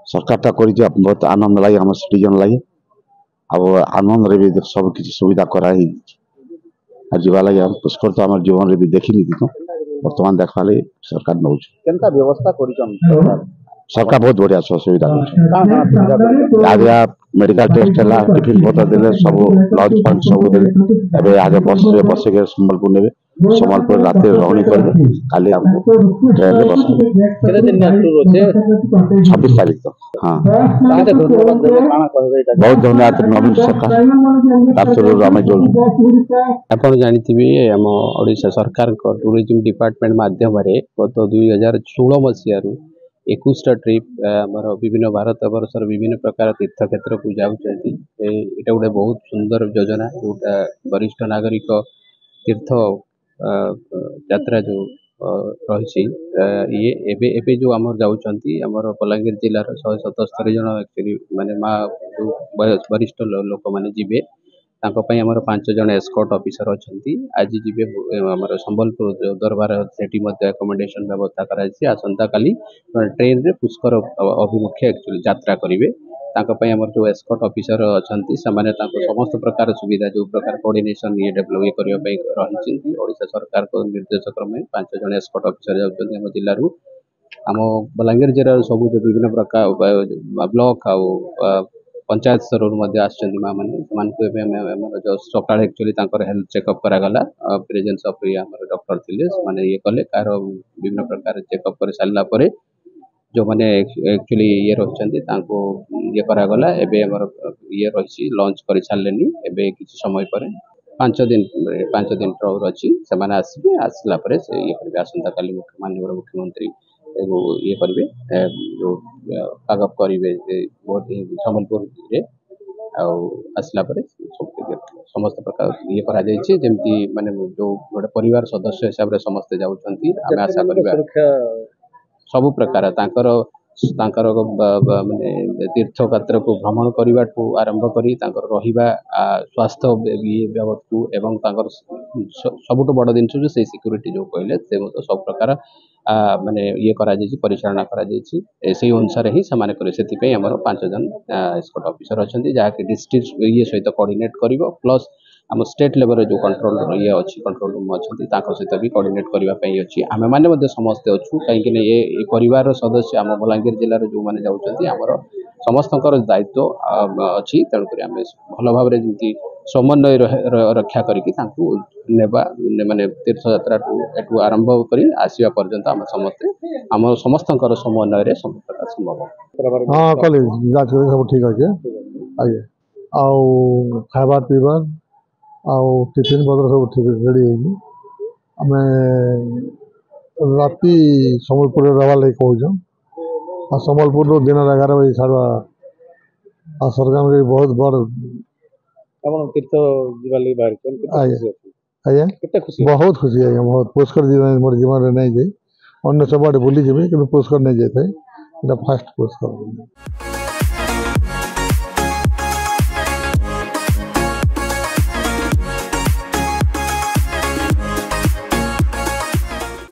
सरकारटा कर बहुत आनंद लगे आम सिटीजन लगे आनंद रे भी सब किसी सुविधा कराई जीवा लगे पुष्कर तो आम जीवन में भी देखी तो बर्तमान देखा लगे सरकार नौ केनता व्यवस्था करिसन सरकार बहुत बढ़िया सुविधा मेडिकल टेस्ट है टिफिन पत्र देले सब लंच फंड सब देले आगे बस बस के संबलपुर ने संबलपुर रात रवनी करेंगे काली हमको ट्रेन में बस 26 तारीख तक। हाँ बहुत धन्यवाद नवीन सरकार आम जो आप जानते आम ओडिशा सरकार टूरिज्म डिपार्टमेंट माध्यम गत 2016 मसीह 21टा ट्रिप आमर विभिन्न भारत वर्षर विभिन्न प्रकार तीर्थ क्षेत्र को जाऊँगी यहाँ गोटे बहुत सुंदर योजना जोटा वरिष्ठ नागरिक तीर्थ यात्रा जो रही ये एबे जो आम जाऊँगी आमर बलांगीर जिलार 177 जन एक्चुअली माने माँ जो वरिष्ठ लोक मैंने जीवे आमर 5 जन एस्कॉर्ट ऑफिसर अच्छा आज जी आम संबलपुर जो दरबार से अकोमोडेशन व्यवस्था कराई आसंता काली ट्रेन रे पुष्कर अभिमुखे एक्चुअली यात्रा करेंगे आमर जो एस्कॉर्ट ऑफिसर अच्छा समस्त प्रकार सुविधा जो प्रकार कोऑर्डिनेशन ये डेवलप ये करने रही ओडिशा सरकार को निर्देश क्रमे 5 जन एस्कॉर्ट ऑफिसर जाऊँगी आम जिलूर आम बलांगीर जिलार सब जो विभिन्न प्रकार ब्लॉक आउ पंचायत स्तर माँ मैंने जो सका एक्चुअली हेल्थ चेकअप करागला प्रेजेंस ऑफ डॉक्टर थे मैंने ये कले कार विभिन्न प्रकार चेकअप कर सारापर जो मैंने एक्चुअली ये रही ये करागला एवं ये रही लॉन्च कर सारे एवं किसी समय पर 5 दिन अच्छी से आसवे आसला ये करेंगे आसंता काली माननीय मुख्यमंत्री ये करेंगे जो कागज करेंगे संबलपुर आसला समस्त प्रकार ये करमती माने जो गोटे परिवार सदस्य हिसाब से समस्ते जाऊँगी आम आशा करवा सबु प्रकार माने तीर्थ क्षेत्र को भ्रमण करने आरंभ कर स्वास्थ्य ये बाबद को एवं सबुठ बड़ जिन से सिक्योरिटी जो कहले सब प्रकार माने ये परिचालना से अनुसार ही से आमर 5 जन एस्कॉर्ट ऑफिसर अच्छा जहाँकि डिस्ट्रिक्ट ये सहित कोऑर्डिनेट कर प्लस आम स्टेट लेवल जो कंट्रोल ये अच्छी कंट्रोल रूम अच्छा सहित भी कोऑर्डिनेट करने अच्छी आम मैंने समस्ते अच्छू कहीं ये परिवार सदस्य आम बलांगीर जिलार जो मैंने जाऊँगी आमर समस्त दायित्व अच्छी तेणुक आम भल भाव जमी समन्वय रक्षा करके माने तीर्थ यात्रा एटू आरंभ कर आसवा पर्यंत आम समस्ते आम समस्त समन्वय सब प्रकार संभव। हाँ कल सब ठीक अच्छे आगे खाबार पीबार टिफिन पत्र सब ठीक रेडी आम राति संबलपुर रहा लगे कहूँ संबलपुर दिन 11 बजे छाड़ा सरकार बहुत बड़ तीर्थ बहुत खुशी है बहुत पुष्कर मोर जीवन में नहीं जाए अन्य सब बुली जी कि पुष्कर नहीं जाए फास्ट पुष्कर।